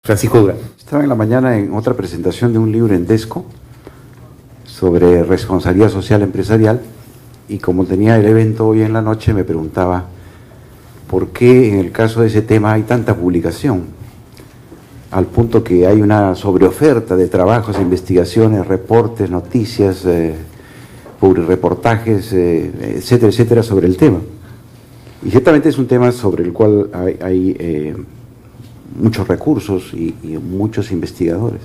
Francisco Durán. Estaba en la mañana en otra presentación de un libro en Desco sobre responsabilidad social empresarial y como tenía el evento hoy en la noche me preguntaba por qué en el caso de ese tema hay tanta publicación, al punto que hay una sobreoferta de trabajos, investigaciones, reportes, noticias, reportajes, etcétera, etcétera, sobre el tema. Y ciertamente es un tema sobre el cual hay muchos recursos y muchos investigadores.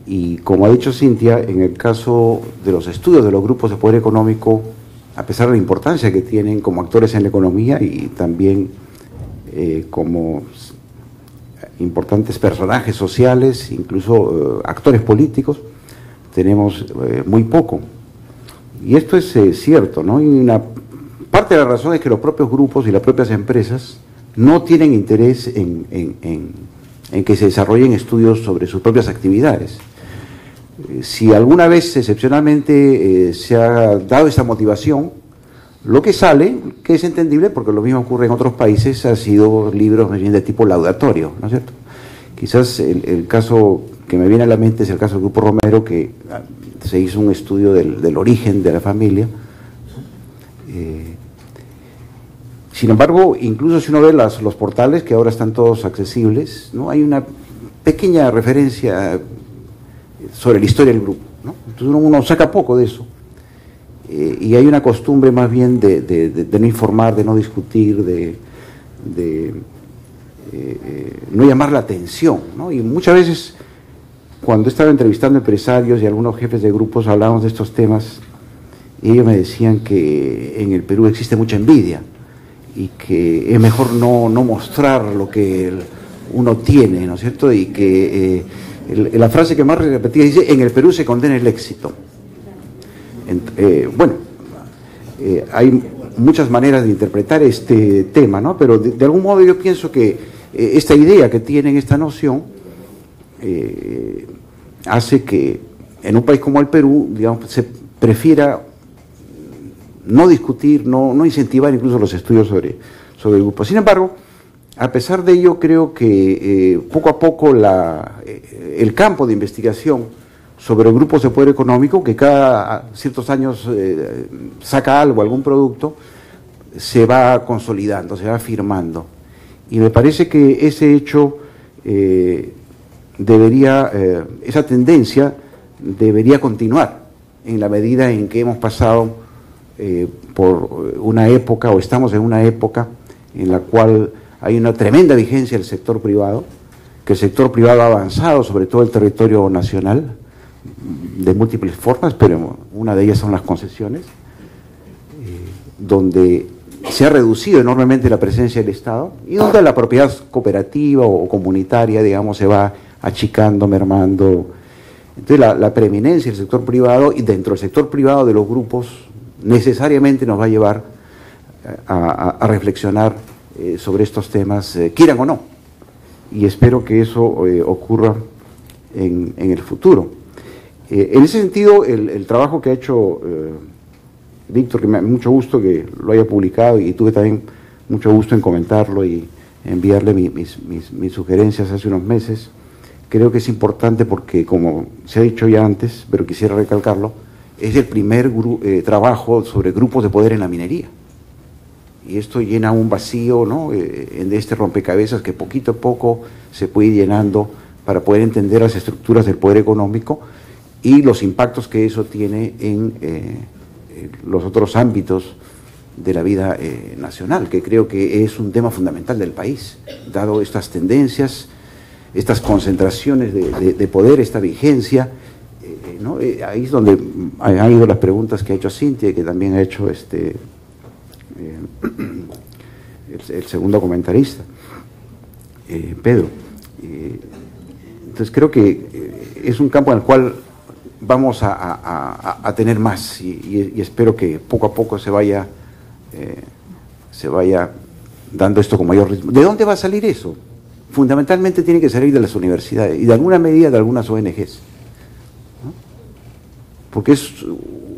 Y como ha dicho Cintia, en el caso de los estudios de los grupos de poder económico, a pesar de la importancia que tienen como actores en la economía y también como importantes personajes sociales, incluso actores políticos, tenemos muy poco. Y esto es cierto, ¿no? Y una parte de la razón es que los propios grupos y las propias empresas no tienen interés en que se desarrollen estudios sobre sus propias actividades. Si alguna vez excepcionalmente se ha dado esa motivación, lo que sale, que es entendible porque lo mismo ocurre en otros países, ha sido libros más bien de tipo laudatorio, ¿no es cierto? Quizás el caso que me viene a la mente es el caso del Grupo Romero, que se hizo un estudio del origen de la familia. Sin embargo, incluso si uno ve los portales, que ahora están todos accesibles, ¿no? Hay una pequeña referencia sobre la historia del grupo, ¿no? Entonces uno saca poco de eso. Y hay una costumbre más bien de no informar, de no discutir, de no llamar la atención, ¿no? Y muchas veces, cuando estaba entrevistando empresarios y algunos jefes de grupos, hablábamos de estos temas, y ellos me decían que en el Perú existe mucha envidia, y que es mejor no mostrar lo que uno tiene, ¿no es cierto? Y que la frase que más repetía dice: en el Perú se condena el éxito. Hay muchas maneras de interpretar este tema, ¿no? Pero de algún modo yo pienso que esta idea que tienen, esta noción, hace que en un país como el Perú, digamos, se prefiera no discutir, no incentivar incluso los estudios sobre el grupo. Sin embargo, a pesar de ello, creo que poco a poco el campo de investigación sobre grupos de poder económico, que cada ciertos años saca algún producto, se va consolidando, se va afirmando. Y me parece que ese hecho esa tendencia debería continuar en la medida en que hemos pasado por una época, o estamos en una época en la cual hay una tremenda vigencia del sector privado, que el sector privado ha avanzado sobre todo el territorio nacional de múltiples formas, pero una de ellas son las concesiones, donde se ha reducido enormemente la presencia del Estado y donde la propiedad cooperativa o comunitaria, digamos, se va achicando, mermando. Entonces la preeminencia del sector privado, y dentro del sector privado de los grupos, necesariamente nos va a llevar a reflexionar sobre estos temas, quieran o no, y espero que eso ocurra en el futuro. En ese sentido, el trabajo que ha hecho Víctor, que me da mucho gusto que lo haya publicado, y tuve también mucho gusto en comentarlo y enviarle mis sugerencias hace unos meses, creo que es importante porque, como se ha dicho ya antes, pero quisiera recalcarlo, es el primer trabajo sobre grupos de poder en la minería. Y esto llena un vacío, ¿no?, de este rompecabezas que poquito a poco se puede ir llenando para poder entender las estructuras del poder económico y los impactos que eso tiene en los otros ámbitos de la vida nacional, que creo que es un tema fundamental del país, dado estas tendencias, estas concentraciones de poder, esta vigencia, ¿no? Ahí es donde han ido las preguntas que ha hecho Cintia y que también ha hecho el segundo comentarista, Pedro. Entonces creo que es un campo en el cual vamos a tener más y espero que poco a poco se vaya dando esto con mayor ritmo. ¿De dónde va a salir eso? Fundamentalmente tiene que salir de las universidades y de alguna medida de algunas ONGs, ¿no? Porque es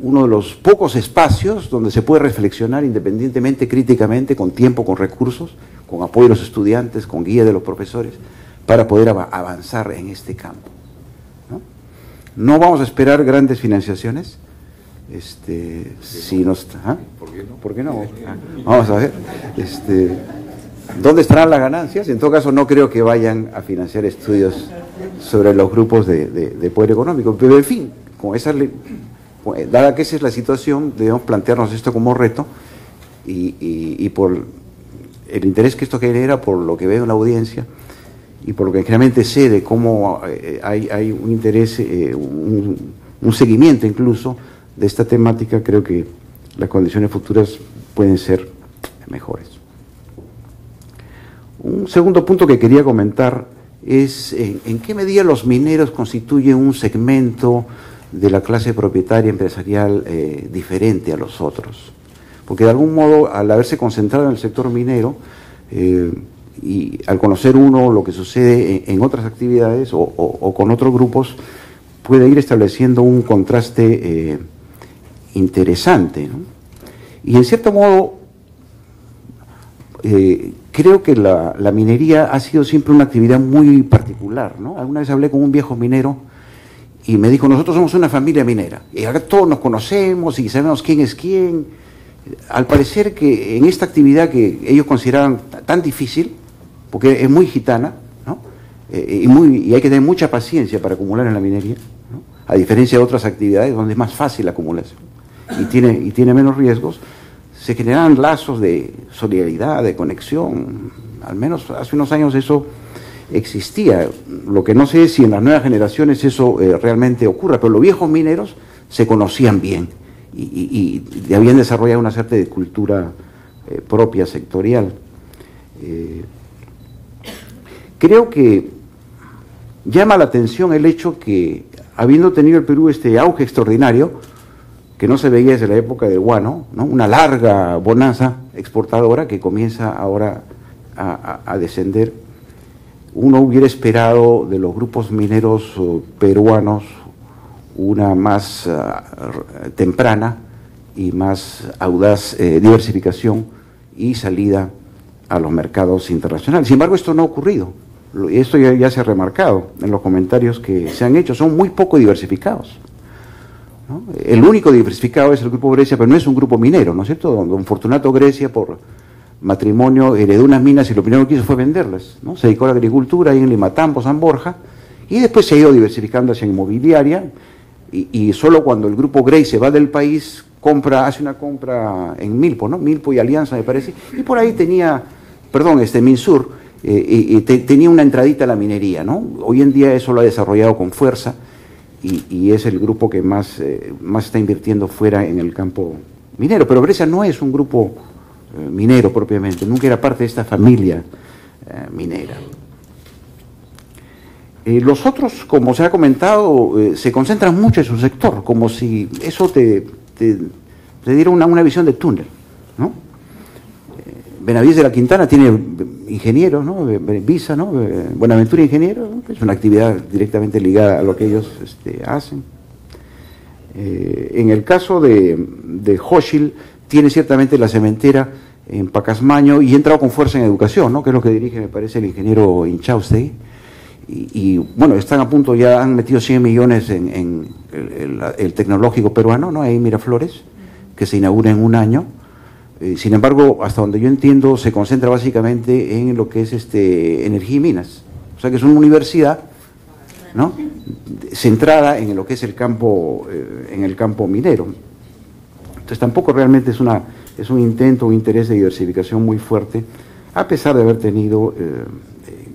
uno de los pocos espacios donde se puede reflexionar independientemente, críticamente, con tiempo, con recursos, con apoyo de los estudiantes, con guía de los profesores, para poder avanzar en este campo, ¿no? No vamos a esperar grandes financiaciones. Si nos, ¿ah? ¿Por qué no? Vamos a ver. ¿Dónde estarán las ganancias? En todo caso, no creo que vayan a financiar estudios sobre los grupos de poder económico. Pero, en fin, dada que esa es la situación, debemos plantearnos esto como reto y por el interés que esto genera, por lo que veo en la audiencia y por lo que generalmente sé de cómo hay un interés, un seguimiento incluso de esta temática, creo que las condiciones futuras pueden ser mejores. Un segundo punto que quería comentar es en qué medida los mineros constituyen un segmento de la clase propietaria empresarial diferente a los otros. Porque de algún modo, al haberse concentrado en el sector minero y al conocer uno lo que sucede en otras actividades o con otros grupos, puede ir estableciendo un contraste interesante, ¿no? Y en cierto modo, creo que la minería ha sido siempre una actividad muy particular, ¿no? Alguna vez hablé con un viejo minero y me dijo, nosotros somos una familia minera, y ahora todos nos conocemos y sabemos quién es quién. Al parecer que en esta actividad que ellos consideraban tan difícil, porque es muy gitana, ¿no? Y hay que tener mucha paciencia para acumular en la minería, ¿no? A diferencia de otras actividades donde es más fácil la acumulación y tiene menos riesgos, se generan lazos de solidaridad, de conexión. Al menos hace unos años eso existía. Lo que no sé es si en las nuevas generaciones eso realmente ocurra, pero los viejos mineros se conocían bien y habían desarrollado una cierta cultura propia, sectorial. Creo que llama la atención el hecho que, habiendo tenido el Perú este auge extraordinario, que no se veía desde la época del guano, ¿no? Una larga bonanza exportadora que comienza ahora a descender, uno hubiera esperado de los grupos mineros peruanos una más temprana y más audaz diversificación y salida a los mercados internacionales. Sin embargo, esto no ha ocurrido. Esto ya se ha remarcado en los comentarios que se han hecho. Son muy poco diversificados, ¿no? El único diversificado es el Grupo Grecia, pero no es un grupo minero, ¿no es cierto? Don Fortunato Grecia, por matrimonio, heredó unas minas y lo primero que hizo fue venderlas, ¿no? Se dedicó a la agricultura ahí en Limatambo, San Borja, y después se ha ido diversificando hacia inmobiliaria, y solo cuando el Grupo Grey se va del país, hace una compra en Milpo, ¿no? Milpo y Alianza, me parece, y por ahí tenía, Minsur, tenía una entradita a la minería, ¿no? Hoy en día eso lo ha desarrollado con fuerza, y es el grupo que más está invirtiendo fuera en el campo minero. Pero Grecia no es un grupo minero propiamente, nunca era parte de esta familia minera. Los otros, como se ha comentado, se concentran mucho en su sector, como si eso te diera una visión de túnel, ¿no? Benavides de la Quintana tiene ingenieros, ¿no? Visa, ¿no? Buenaventura ingeniero, ¿no? Es una actividad directamente ligada a lo que ellos hacen. En el caso de Hochschild, tiene ciertamente la cementera en Pacasmayo y ha entrado con fuerza en educación, ¿no? Que es lo que dirige, me parece, el ingeniero Inchaustegui. Y bueno, están a punto, ya han metido 100 millones en el tecnológico peruano, ¿no? Ahí en Miraflores, que se inaugura en un año. Sin embargo, hasta donde yo entiendo, se concentra básicamente en lo que es energía y minas. O sea que es una universidad, ¿no? Centrada en lo que es el campo minero. Entonces tampoco realmente es un intento, un interés de diversificación muy fuerte, a pesar de haber tenido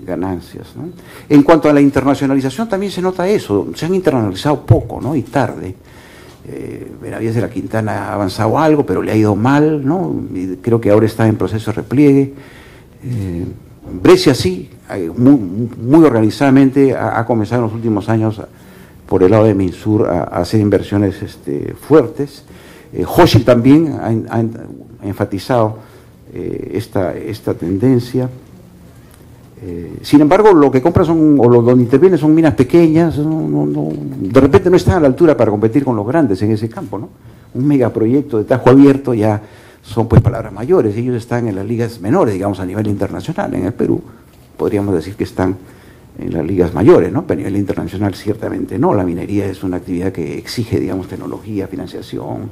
ganancias, ¿no? En cuanto a la internacionalización, también se nota eso. Se han internacionalizado poco, ¿no? Y tarde. Benavides de la Quintana ha avanzado algo, pero le ha ido mal, ¿no? Y creo que ahora está en proceso de repliegue. Brescia sí, muy organizadamente ha comenzado en los últimos años por el lado de Minsur a hacer inversiones fuertes. Hochschild también ha enfatizado esta tendencia. Sin embargo, lo que compran donde intervienen son minas pequeñas, de repente no están a la altura para competir con los grandes en ese campo, ¿no? Un megaproyecto de tajo abierto ya son pues palabras mayores, ellos están en las ligas menores, digamos, a nivel internacional. En el Perú podríamos decir que están en las ligas mayores, ¿no? Pero a nivel internacional ciertamente no. La minería es una actividad que exige, digamos, tecnología, financiación,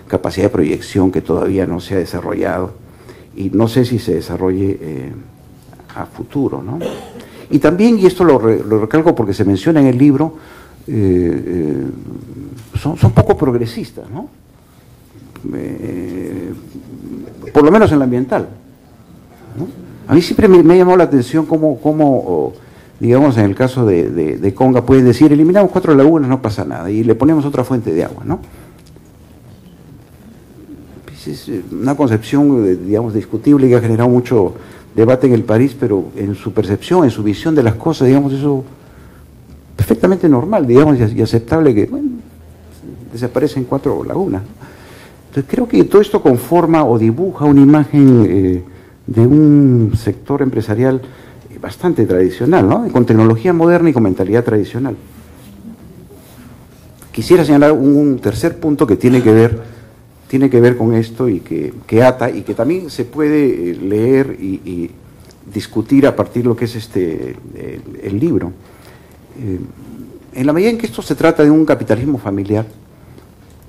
capacidad de proyección que todavía no se ha desarrollado y no sé si se desarrolle a futuro, ¿no? Y también, y esto lo recalco porque se menciona en el libro, son poco progresistas, ¿no? Por lo menos en la ambiental, ¿no? A mí siempre me ha llamado la atención cómo digamos, en el caso de Conga, pueden decir, eliminamos 4 lagunas, no pasa nada, y le ponemos otra fuente de agua, ¿no? Es una concepción, digamos, discutible que ha generado mucho debate en el país, pero en su percepción, en su visión de las cosas, digamos, eso perfectamente normal, digamos, y aceptable que, bueno, desaparecen 4 lagunas. Entonces creo que todo esto conforma o dibuja una imagen de un sector empresarial bastante tradicional, ¿no? Con tecnología moderna y con mentalidad tradicional. Quisiera señalar un tercer punto que tiene que ver con esto y que ata y que también se puede leer y discutir a partir de lo que es el libro. En la medida en que esto se trata de un capitalismo familiar,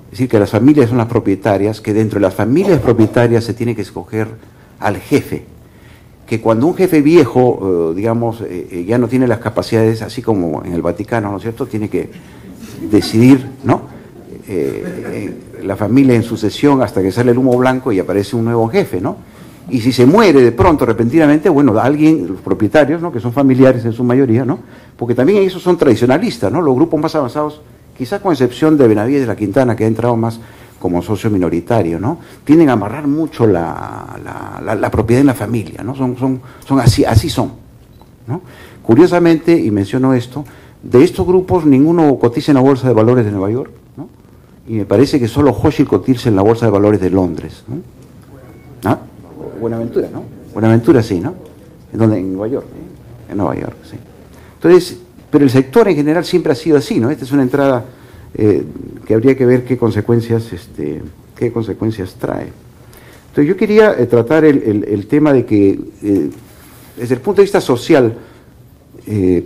es decir, que las familias son las propietarias, que dentro de las familias propietarias se tiene que escoger al jefe, que cuando un jefe viejo, digamos, ya no tiene las capacidades, así como en el Vaticano, ¿no es cierto?, tiene que decidir, ¿no?, la familia en sucesión hasta que sale el humo blanco y aparece un nuevo jefe, ¿no? Y si se muere de pronto, repentinamente, bueno, alguien, los propietarios, ¿no?, que son familiares en su mayoría, ¿no?, porque también esos son tradicionalistas, ¿no?, los grupos más avanzados, quizás con excepción de Benavides de la Quintana, que ha entrado más como socio minoritario, ¿no?, tienden a amarrar mucho la propiedad en la familia, ¿no?, son así son, ¿no? Curiosamente, y menciono esto, de estos grupos ninguno cotiza en la Bolsa de Valores de Nueva York, ¿no?, y me parece que solo Hochschild cotiza en la Bolsa de Valores de Londres, ¿no? ¿Ah? Buenaventura, ¿no? Buenaventura sí, ¿no? ¿En dónde? En Nueva York, ¿eh? En Nueva York, sí. Entonces, pero el sector en general siempre ha sido así, ¿no? Esta es una entrada que habría que ver qué consecuencias trae. Entonces yo quería tratar el tema de que desde el punto de vista social,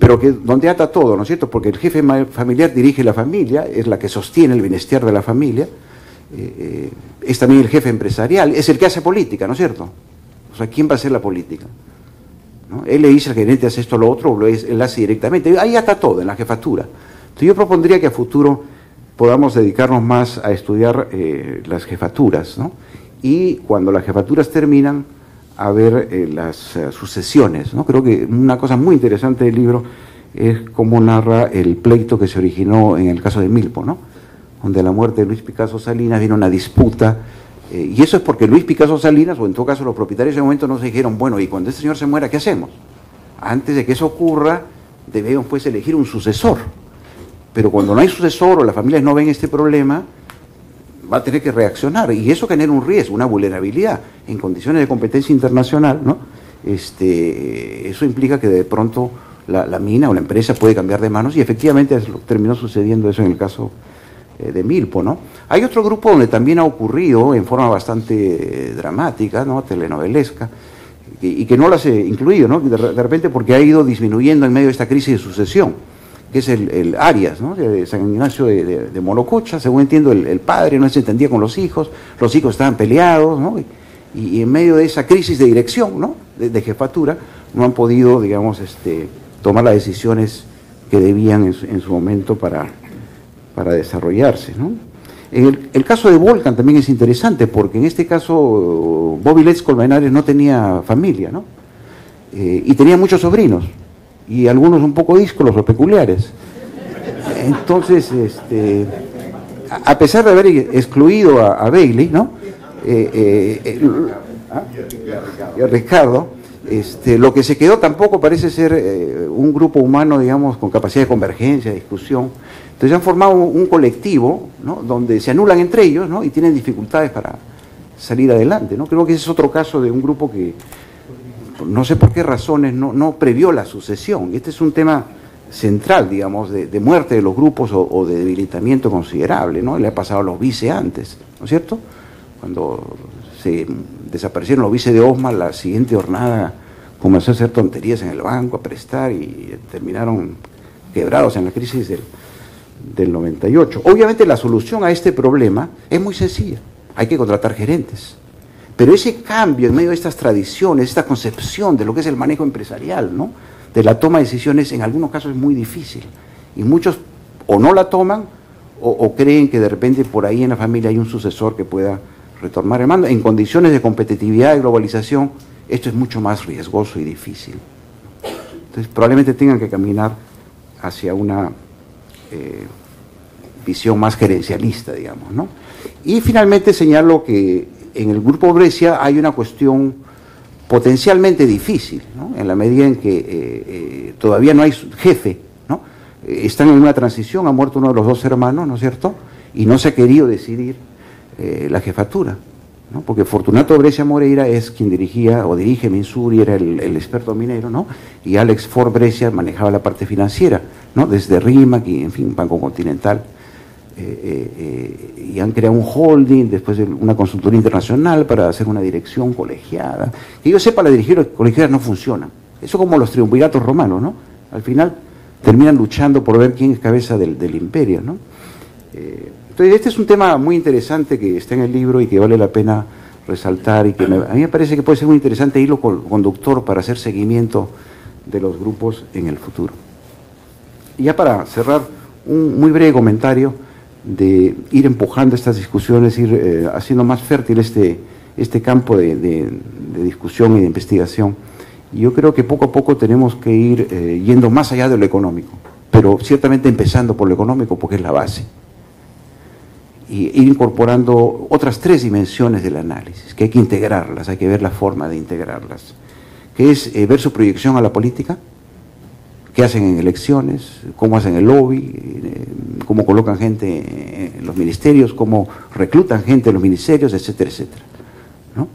pero que donde ata todo, ¿no es cierto?, porque el jefe familiar dirige la familia, es la que sostiene el bienestar de la familia, es también el jefe empresarial, es el que hace política, ¿no es cierto? O sea, ¿quién va a hacer la política? ¿No? Él le dice al gerente hace esto o lo otro, él hace directamente, ahí ata todo, en la jefatura. Entonces yo propondría que a futuro podamos dedicarnos más a estudiar las jefaturas, ¿no? Y cuando las jefaturas terminan, a ver las sucesiones, ¿no? Creo que una cosa muy interesante del libro es cómo narra el pleito que se originó en el caso de Milpo, ¿no?, donde a la muerte de Luis Picasso Salinas vino una disputa, y eso es porque Luis Picasso Salinas, o en todo caso los propietarios en ese momento no se dijeron, bueno, y cuando este señor se muera, ¿qué hacemos? Antes de que eso ocurra, debemos pues elegir un sucesor, pero cuando no hay sucesor o las familias no ven este problema, va a tener que reaccionar, y eso genera un riesgo, una vulnerabilidad en condiciones de competencia internacional, ¿no? Eso implica que de pronto la mina o la empresa puede cambiar de manos, y efectivamente terminó sucediendo eso en el caso de Milpo, ¿no? Hay otro grupo donde también ha ocurrido en forma bastante dramática, ¿no?, telenovelesca, y que no las he incluido, ¿no?, de repente porque ha ido disminuyendo en medio de esta crisis de sucesión, que es el Arias, ¿no?, de San Ignacio de Morococha. Según entiendo, el padre no se entendía con los hijos estaban peleados, ¿no?, y en medio de esa crisis de dirección, ¿no?, de jefatura, no han podido, digamos, tomar las decisiones que debían en su momento para desarrollarse, ¿no? El caso de Volcan también es interesante, porque en este caso Bobby Letts Colmenares no tenía familia, ¿no?, y tenía muchos sobrinos, y algunos un poco díscolos o peculiares. Entonces, a pesar de haber excluido a Bailey, ¿no?, y a Ricardo, lo que se quedó tampoco parece ser un grupo humano, digamos, con capacidad de convergencia, de discusión. Entonces han formado un colectivo, ¿no?, donde se anulan entre ellos, ¿no?, y tienen dificultades para salir adelante, ¿no? Creo que ese es otro caso de un grupo que no sé por qué razones no previó la sucesión. Este es un tema central, digamos, de muerte de los grupos o de debilitamiento considerable, ¿no? Le ha pasado a los vice antes, ¿no es cierto? Cuando se desaparecieron los vice de Osma, la siguiente jornada comenzó a hacer tonterías en el banco, a prestar, y terminaron quebrados en la crisis del 98. Obviamente la solución a este problema es muy sencilla, hay que contratar gerentes. Pero ese cambio en medio de estas tradiciones, esta concepción de lo que es el manejo empresarial, ¿no?, de la toma de decisiones, en algunos casos es muy difícil. Y muchos o no la toman o creen que de repente por ahí en la familia hay un sucesor que pueda retomar el mando. En condiciones de competitividad y globalización, esto es mucho más riesgoso y difícil. Entonces probablemente tengan que caminar hacia una visión más gerencialista, digamos, ¿no? Y finalmente señalo que en el Grupo Brescia hay una cuestión potencialmente difícil, ¿no?, en la medida en que todavía no hay jefe, ¿no? Están en una transición, ha muerto uno de los dos hermanos, ¿no es cierto?, y no se ha querido decidir la jefatura, ¿no?, porque Fortunato Brescia Moreira es quien dirigía o dirige Minsuri, era el experto minero, ¿no?, y Alex Ford Brescia manejaba la parte financiera, ¿no?, desde RIMAC y, en fin, Banco Continental. Y han creado un holding, después una consultoría internacional para hacer una dirección colegiada. Que yo sepa, la dirección colegiada no funciona. Eso como los triunviratos romanos, ¿no? Al final terminan luchando por ver quién es cabeza del imperio, ¿no? Entonces este es un tema muy interesante que está en el libro y que vale la pena resaltar, y que a mí me parece que puede ser un interesante hilo conductor para hacer seguimiento de los grupos en el futuro. Y ya para cerrar, un muy breve comentario de ir empujando estas discusiones, ir haciendo más fértil este campo de discusión y de investigación. Y yo creo que poco a poco tenemos que ir yendo más allá de lo económico, pero ciertamente empezando por lo económico porque es la base. Y ir incorporando otras tres dimensiones del análisis, que hay que integrarlas, hay que ver la forma de integrarlas, que es ver su proyección a la política, qué hacen en elecciones, cómo hacen el lobby, cómo colocan gente en los ministerios, cómo reclutan gente en los ministerios, etcétera, etcétera, ¿no?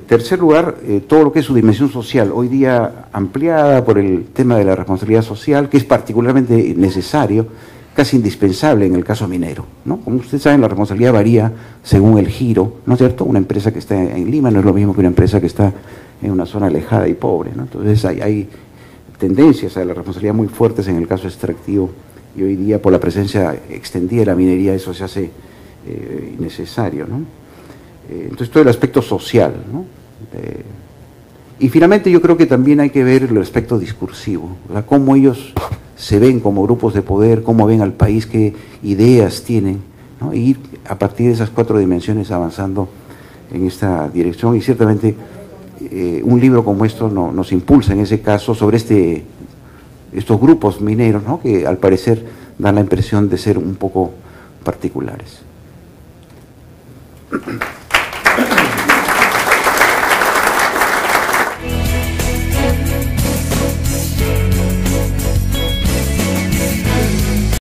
Tercer lugar, todo lo que es su dimensión social, hoy día ampliada por el tema de la responsabilidad social, que es particularmente necesario, casi indispensable en el caso minero, ¿no? Como ustedes saben, la responsabilidad varía según el giro, ¿no es cierto? Una empresa que está en Lima no es lo mismo que una empresa que está en una zona alejada y pobre, ¿no? Entonces hay tendencias a la responsabilidad muy fuertes en el caso extractivo, y hoy día por la presencia extendida de la minería eso se hace innecesario, ¿no? Entonces todo el aspecto social, ¿no? Y finalmente yo creo que también hay que ver el aspecto discursivo, ¿verdad?, cómo ellos se ven como grupos de poder, cómo ven al país, qué ideas tienen, ¿no?, y ir a partir de esas cuatro dimensiones avanzando en esta dirección. Y ciertamente un libro como esto nos impulsa en ese caso sobre estos grupos mineros, ¿no?, que al parecer dan la impresión de ser un poco particulares.